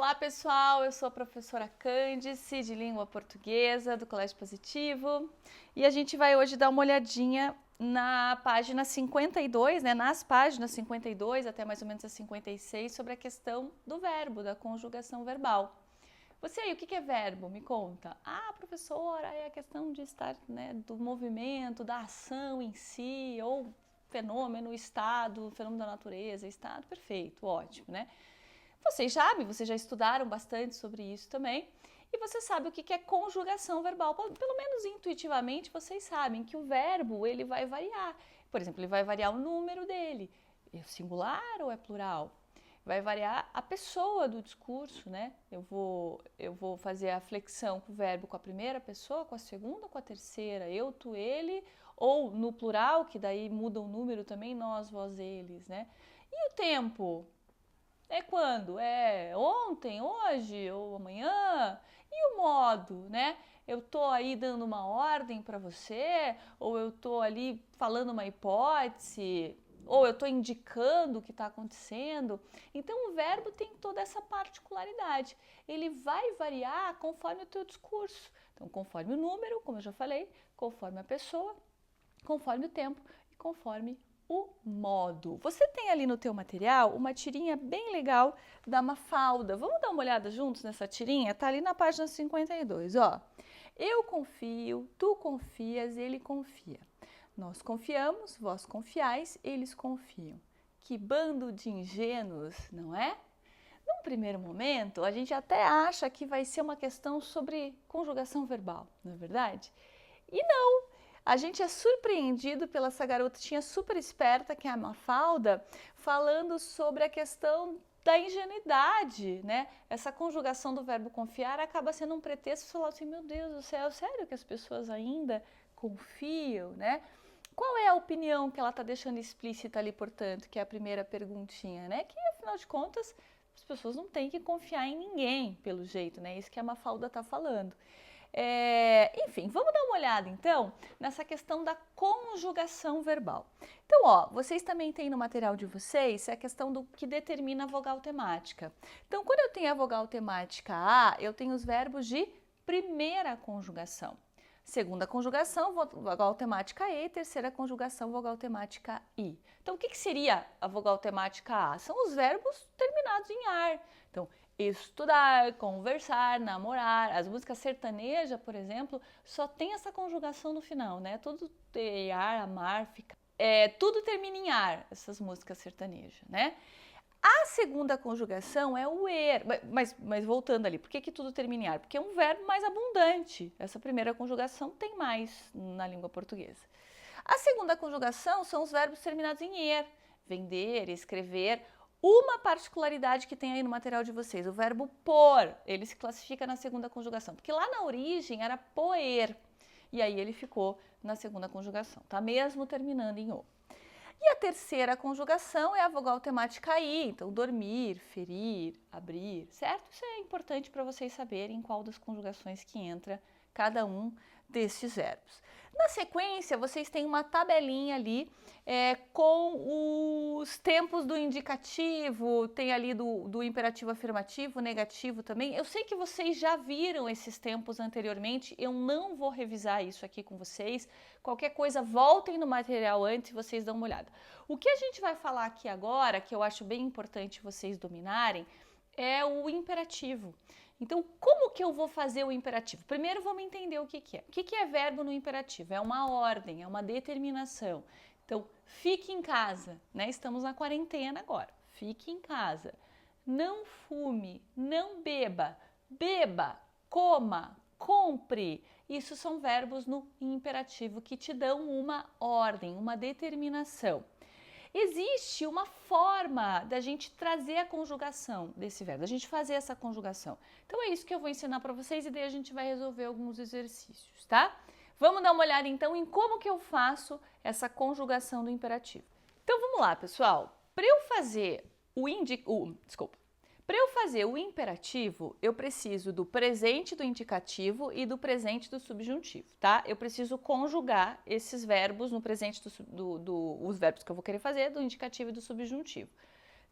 Olá pessoal, eu sou a professora Cândice de Língua Portuguesa do Colégio Positivo e a gente vai hoje dar uma olhadinha na página 52, nas páginas 52 até mais ou menos a 56 sobre a questão do verbo, da conjugação verbal. Você aí, o que é verbo? Me conta. Ah, professora, é a questão de estar, do movimento, da ação em si, ou fenômeno, estado, fenômeno da natureza, estado, perfeito, ótimo, Vocês sabem, vocês já estudaram bastante sobre isso também, e você sabe o que é conjugação verbal. Pelo menos intuitivamente vocês sabem que o verbo ele vai variar. Por exemplo, ele vai variar o número dele. É singular ou é plural? Vai variar a pessoa do discurso, Eu vou fazer a flexão com o verbo com a primeira pessoa, com a segunda, com a terceira, eu, tu, ele, ou no plural, que daí muda o número também, nós, vós, eles, E o tempo? É quando? É ontem, hoje ou amanhã? E o modo, Eu tô aí dando uma ordem para você, ou eu tô ali falando uma hipótese, ou eu tô indicando o que está acontecendo. Então o verbo tem toda essa particularidade. Ele vai variar conforme o teu discurso. Então, conforme o número, como eu já falei, conforme a pessoa, conforme o tempo e conforme o modo. Você tem ali no teu material uma tirinha bem legal da Mafalda. Vamos dar uma olhada juntos nessa tirinha? Tá ali na página 52, ó. Eu confio, tu confias, ele confia. Nós confiamos, vós confiais, eles confiam. Que bando de ingênuos, não é? Num primeiro momento, a gente até acha que vai ser uma questão sobre conjugação verbal, não é verdade? E não! A gente é surpreendido pela essa garotinha super esperta, que é a Mafalda, falando sobre a questão da ingenuidade, Essa conjugação do verbo confiar acaba sendo um pretexto para falar assim, meu Deus do céu, sério que as pessoas ainda confiam, Qual é a opinião que ela está deixando explícita ali, portanto, que é a primeira perguntinha, Que afinal de contas as pessoas não têm que confiar em ninguém, pelo jeito, Isso que a Mafalda está falando. Enfim, vamos dar uma olhada então nessa questão da conjugação verbal. Então, ó, vocês também têm no material de vocês a questão do que determina a vogal temática. Então, quando eu tenho a vogal temática A, eu tenho os verbos de primeira conjugação. Segunda conjugação, vogal temática E, terceira conjugação, vogal temática I. Então, o que seria a vogal temática A? São os verbos terminados em ar. Então, estudar, conversar, namorar. As músicas sertanejas, por exemplo, só tem essa conjugação no final, Tudo ter ar, amar, ficar. Tudo termina em ar, essas músicas sertanejas, A segunda conjugação é o er, mas voltando ali, por que tudo termina em ar? Porque é um verbo mais abundante. Essa primeira conjugação tem mais na língua portuguesa. A segunda conjugação são os verbos terminados em er, vender, escrever. Uma particularidade que tem aí no material de vocês, o verbo pôr, ele se classifica na segunda conjugação, porque lá na origem era poer, e aí ele ficou na segunda conjugação, tá mesmo terminando em o. E a terceira conjugação é a vogal temática I, então dormir, ferir, abrir, certo? Isso é importante para vocês saberem qual das conjugações que entra cada um destes verbos. Na sequência, vocês têm uma tabelinha ali com os tempos do indicativo, tem ali do imperativo afirmativo, negativo também. Eu sei que vocês já viram esses tempos anteriormente, eu não vou revisar isso aqui com vocês. Qualquer coisa, voltem no material antes e vocês dão uma olhada. O que a gente vai falar aqui agora, que eu acho bem importante vocês dominarem, é o imperativo. Então, como que eu vou fazer o imperativo? Primeiro, vamos entender o que é. O que é verbo no imperativo? É uma ordem, é uma determinação. Então, fique em casa, Estamos na quarentena agora. Fique em casa. Não fume, não beba. Beba, coma, compre. Isso são verbos no imperativo que te dão uma ordem, uma determinação. Existe uma forma da gente trazer a conjugação desse verbo, da gente fazer essa conjugação. Então é isso que eu vou ensinar para vocês e daí a gente vai resolver alguns exercícios, tá? Vamos dar uma olhada então em como que eu faço essa conjugação do imperativo. Então vamos lá, pessoal. Para eu fazer Para eu fazer o imperativo, eu preciso do presente do indicativo e do presente do subjuntivo, tá? Eu preciso conjugar esses verbos no presente os verbos que eu vou querer fazer, do indicativo e do subjuntivo.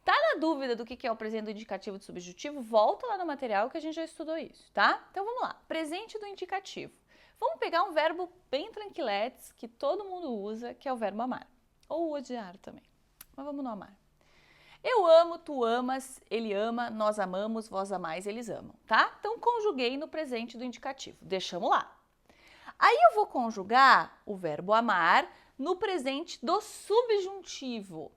Tá na dúvida do que é o presente do indicativo e do subjuntivo? Volta lá no material que a gente já estudou isso, tá? Então vamos lá. Presente do indicativo. Vamos pegar um verbo bem tranquiletes que todo mundo usa, que é o verbo amar. Ou odiar também. Mas vamos no amar. Eu amo, tu amas, ele ama, nós amamos, vós amais, eles amam, tá? Então conjuguei no presente do indicativo. Deixamos lá. Aí eu vou conjugar o verbo amar no presente do subjuntivo.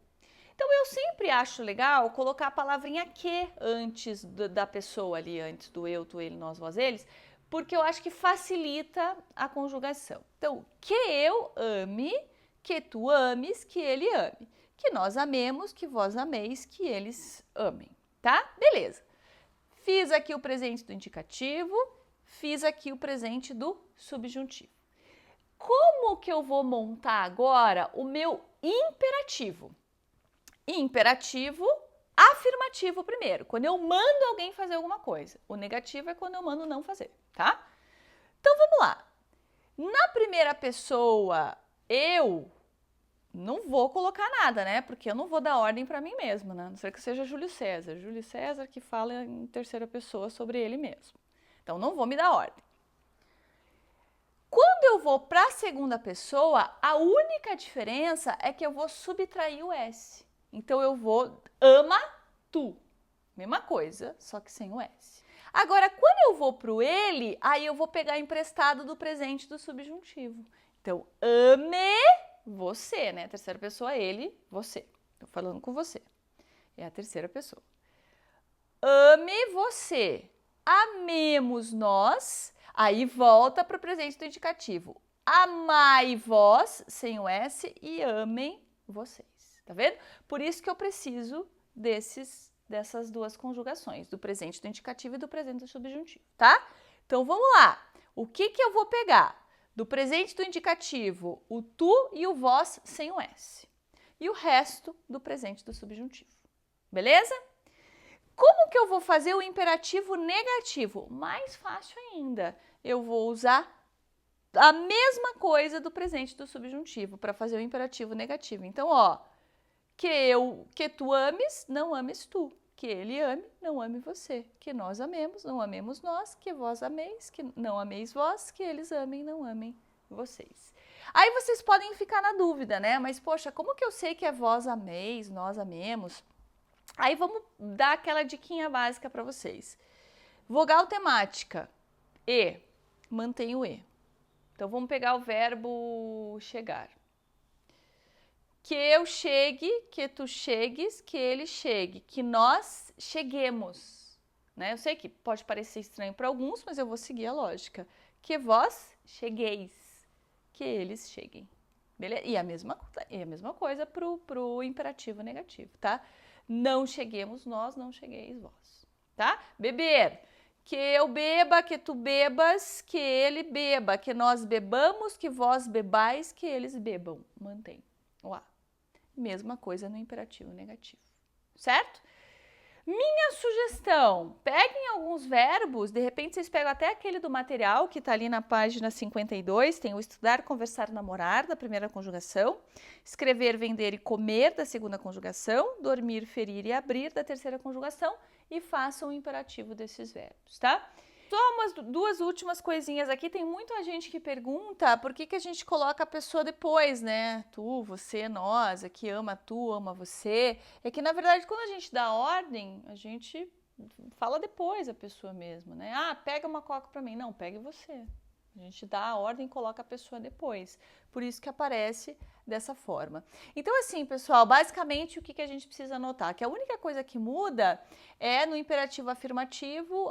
Então, eu sempre acho legal colocar a palavrinha que antes da pessoa ali, antes do eu, tu, ele, nós, vós, eles, porque eu acho que facilita a conjugação. Então, que eu ame, que tu ames, que ele ame. Que nós amemos, que vós ameis, que eles amem, tá? Beleza. Fiz aqui o presente do indicativo, fiz aqui o presente do subjuntivo. Como que eu vou montar agora o meu imperativo? Imperativo, afirmativo primeiro, quando eu mando alguém fazer alguma coisa. O negativo é quando eu mando não fazer, tá? Então vamos lá. Na primeira pessoa, eu não vou colocar nada, né? Porque eu não vou dar ordem para mim mesmo, né? A não ser que seja Júlio César. Júlio César que fala em terceira pessoa sobre ele mesmo. Então não vou me dar ordem. Quando eu vou para a segunda pessoa, a única diferença é que eu vou subtrair o S. Então, eu vou ama tu. Mesma coisa, só que sem o S. Agora, quando eu vou para o ele, aí eu vou pegar emprestado do presente do subjuntivo. Então, ame você, né? Terceira pessoa, ele, você. Estou falando com você. É a terceira pessoa. Ame você. Amemos nós. Aí volta para o presente do indicativo. Amai vós, sem o S, e amem vocês. Tá vendo? Por isso que eu preciso dessas duas conjugações, do presente do indicativo e do presente do subjuntivo, tá? Então, vamos lá. O que eu vou pegar? Do presente do indicativo, o tu e o vós sem o S. E o resto do presente do subjuntivo. Beleza? Como que eu vou fazer o imperativo negativo? Mais fácil ainda. Eu vou usar a mesma coisa do presente do subjuntivo para fazer o imperativo negativo. Então, ó, que tu ames, não ames tu. Que ele ame, não ame você. Que nós amemos, não amemos nós. Que vós ameis, que não ameis vós. Que eles amem, não amem vocês. Aí vocês podem ficar na dúvida, né? Mas, poxa, como que eu sei que é vós ameis, nós amemos? Aí vamos dar aquela diquinha básica para vocês. Vogal temática. E. Mantém o E. Então, vamos pegar o verbo chegar. Que eu chegue, que tu chegues, que ele chegue, que nós cheguemos, né? Eu sei que pode parecer estranho para alguns, mas eu vou seguir a lógica. Que vós chegueis, que eles cheguem, beleza? E a mesma coisa pro imperativo negativo, tá? Não cheguemos nós, não chegueis vós, tá? Beber, que eu beba, que tu bebas, que ele beba, que nós bebamos, que vós bebais, que eles bebam, mantém. Uau. Mesma coisa no imperativo negativo, certo? Minha sugestão, peguem alguns verbos, de repente vocês pegam até aquele do material que está ali na página 52, tem o estudar, conversar, namorar, da primeira conjugação, escrever, vender e comer, da segunda conjugação, dormir, ferir e abrir, da terceira conjugação, e façam o imperativo desses verbos, tá? Só umas duas últimas coisinhas aqui. Tem muita gente que pergunta por que a gente coloca a pessoa depois, né? Tu, você, nós, aqui ama tu, ama você. É que, na verdade, quando a gente dá ordem, a gente fala depois a pessoa mesmo, né? Ah, pega uma coca pra mim. Não, pegue você. A gente dá a ordem e coloca a pessoa depois. Por isso que aparece dessa forma. Então, assim, pessoal, basicamente o que a gente precisa anotar? Que a única coisa que muda é no imperativo afirmativo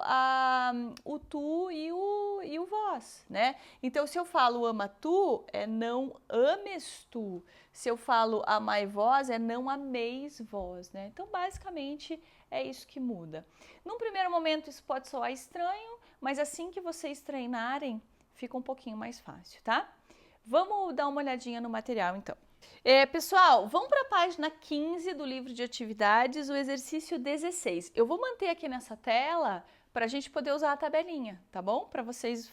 o tu e o vós, né? Então, se eu falo ama tu, é não ames tu. Se eu falo amai vós, é não ameis vós, né? Então, basicamente, é isso que muda. Num primeiro momento, isso pode soar estranho, mas assim que vocês treinarem, fica um pouquinho mais fácil, tá? Vamos dar uma olhadinha no material, então. Pessoal, vamos para a página 15 do livro de atividades, o exercício 16. Eu vou manter aqui nessa tela para a gente poder usar a tabelinha, tá bom? Para vocês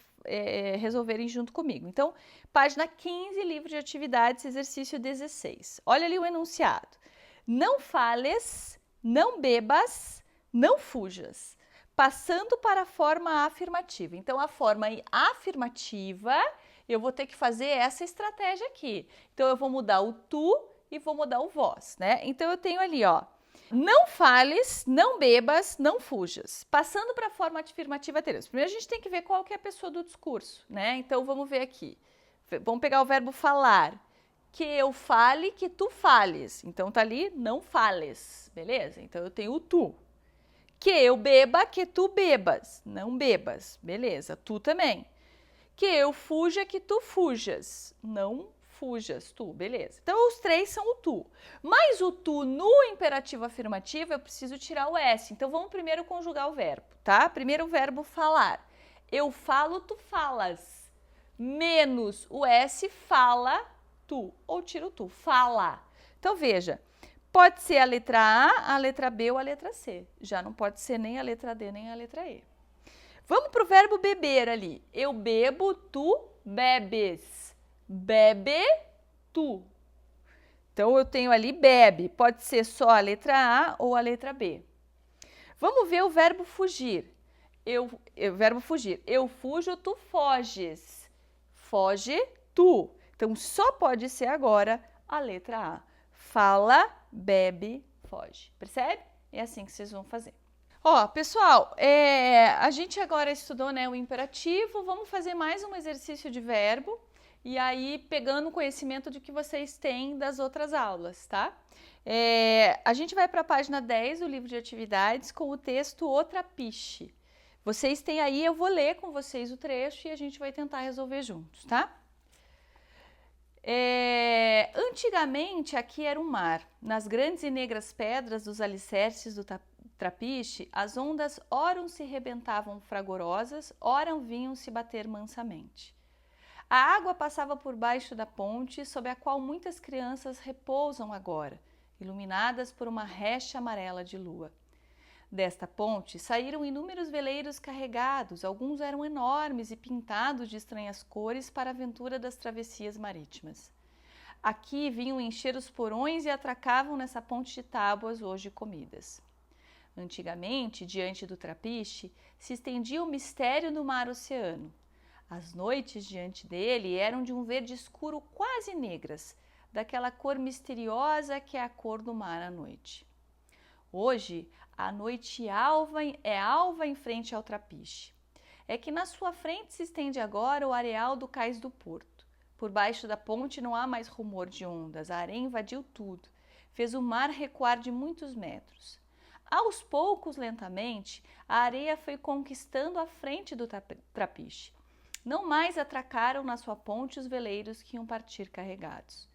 resolverem junto comigo. Então, página 15, livro de atividades, exercício 16. Olha ali o enunciado. Não fales não bebas, não fujas. Passando para a forma afirmativa. Então, a forma afirmativa, eu vou ter que fazer essa estratégia aqui. Então, eu vou mudar o tu e vou mudar o vós, né? Então, eu tenho ali, ó, não fales, não bebas, não fujas. Passando para a forma afirmativa, teremos. Primeiro, a gente tem que ver qual que é a pessoa do discurso, né? Então, vamos ver aqui. Vamos pegar o verbo falar. Que eu fale, que tu fales. Então, tá ali, não fales, beleza? Então, eu tenho o tu. Que eu beba, que tu bebas. Não bebas, beleza? Tu também. Que eu fuja, que tu fujas. Não fujas, tu, beleza. Então, os três são o tu. Mas o tu no imperativo afirmativo, eu preciso tirar o S. Então, vamos primeiro conjugar o verbo, tá? Primeiro o verbo falar. Eu falo, tu falas. Menos o S, fala, tu. Ou tiro tu, fala. Então, veja. Pode ser a letra A letra B ou a letra C. Já não pode ser nem a letra D, nem a letra E. Vamos para o verbo beber ali. Eu bebo, tu bebes. Bebe, tu. Então, eu tenho ali bebe. Pode ser só a letra A ou a letra B. Vamos ver o verbo fugir. Verbo fugir. Eu fujo, tu foges. Foge, tu. Então, só pode ser agora a letra A. Fala, bebe, foge. Percebe? É assim que vocês vão fazer. Ó, pessoal, a gente agora estudou, né, o imperativo. Vamos fazer mais um exercício de verbo. E aí, pegando o conhecimento de que vocês têm das outras aulas, tá? A gente vai para a página 10 do livro de atividades com o texto O Trapiche. Vocês têm aí, eu vou ler com vocês o trecho e a gente vai tentar resolver juntos, tá? Antigamente aqui era um mar. Nas grandes e negras pedras dos alicerces do trapiche, as ondas ora se rebentavam fragorosas, ora vinham se bater mansamente. A água passava por baixo da ponte, sob a qual muitas crianças repousam agora, iluminadas por uma recha amarela de lua. Desta ponte saíram inúmeros veleiros carregados, alguns eram enormes e pintados de estranhas cores para a aventura das travessias marítimas. Aqui vinham encher os porões e atracavam nessa ponte de tábuas hoje comidas. Antigamente, diante do trapiche, se estendia o mistério do mar-oceano. As noites diante dele eram de um verde escuro quase negras, daquela cor misteriosa que é a cor do mar à noite. Hoje, a noite alva em frente ao trapiche. É que na sua frente se estende agora o areal do cais do porto. Por baixo da ponte não há mais rumor de ondas, a areia invadiu tudo, fez o mar recuar de muitos metros. Aos poucos, lentamente, a areia foi conquistando a frente do trapiche. Não mais atracaram na sua ponte os veleiros que iam partir carregados.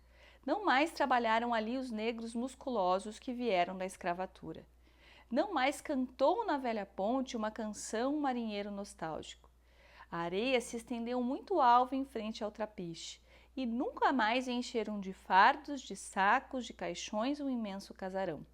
Não mais trabalharam ali os negros musculosos que vieram da escravatura. Não mais cantou na velha ponte uma canção marinheiro nostálgico. A areia se estendeu muito alva em frente ao trapiche e nunca mais encheram de fardos, de sacos, de caixões um imenso casarão.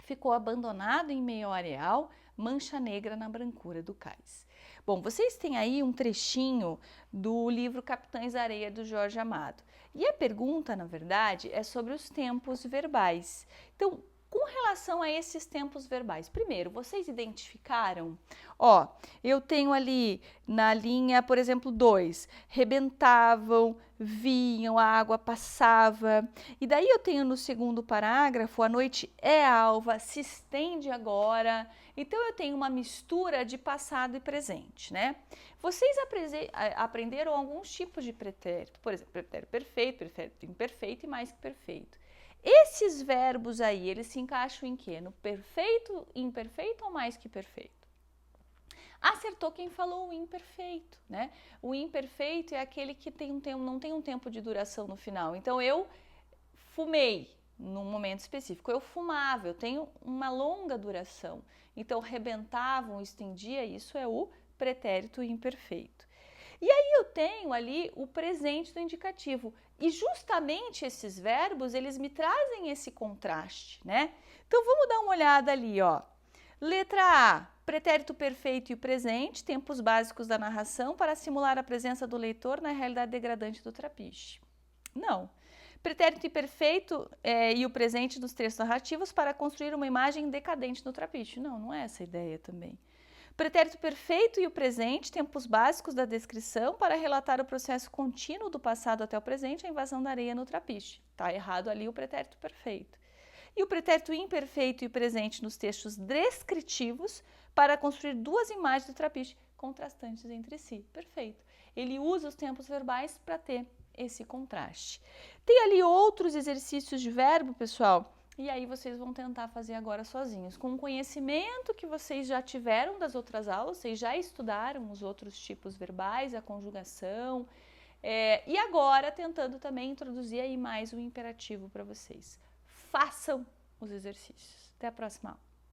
Ficou abandonado em meio ao areal, mancha negra na brancura do cais. Bom, vocês têm aí um trechinho do livro Capitães da Areia, do Jorge Amado. E a pergunta, na verdade, é sobre os tempos verbais. Então, com relação a esses tempos verbais, primeiro, vocês identificaram? Ó, eu tenho ali na linha, por exemplo, 2, rebentavam, vinham, a água passava. E daí eu tenho no segundo parágrafo, a noite é alva, se estende agora. Então, eu tenho uma mistura de passado e presente, né? Vocês aprenderam alguns tipos de pretérito, por exemplo, pretérito perfeito, pretérito imperfeito e mais que perfeito. Esses verbos aí, eles se encaixam em quê? No perfeito, imperfeito ou mais que perfeito? Acertou quem falou o imperfeito, né? O imperfeito é aquele que não tem um tempo de duração no final. Então, eu fumei num momento específico. Eu fumava, eu tenho uma longa duração. Então, rebentavam, estendia, isso é o pretérito imperfeito. E aí eu tenho ali o presente do indicativo. E justamente esses verbos, eles me trazem esse contraste, né? Então, vamos dar uma olhada ali, ó. Letra A, pretérito perfeito e o presente, tempos básicos da narração para simular a presença do leitor na realidade degradante do trapiche. Não. Pretérito imperfeito e o presente nos textos narrativos para construir uma imagem decadente no trapiche. Não, não é essa a ideia também. Pretérito perfeito e o presente, tempos básicos da descrição para relatar o processo contínuo do passado até o presente, a invasão da areia no trapiche. Está errado ali o pretérito perfeito. E o pretérito imperfeito e o presente nos textos descritivos para construir duas imagens do trapiche contrastantes entre si. Perfeito. Ele usa os tempos verbais para ter esse contraste. Tem ali outros exercícios de verbo, pessoal, e aí vocês vão tentar fazer agora sozinhos. Com o conhecimento que vocês já tiveram das outras aulas, vocês já estudaram os outros tipos verbais, a conjugação, e agora tentando também introduzir aí mais um imperativo para vocês. Façam os exercícios. Até a próxima aula.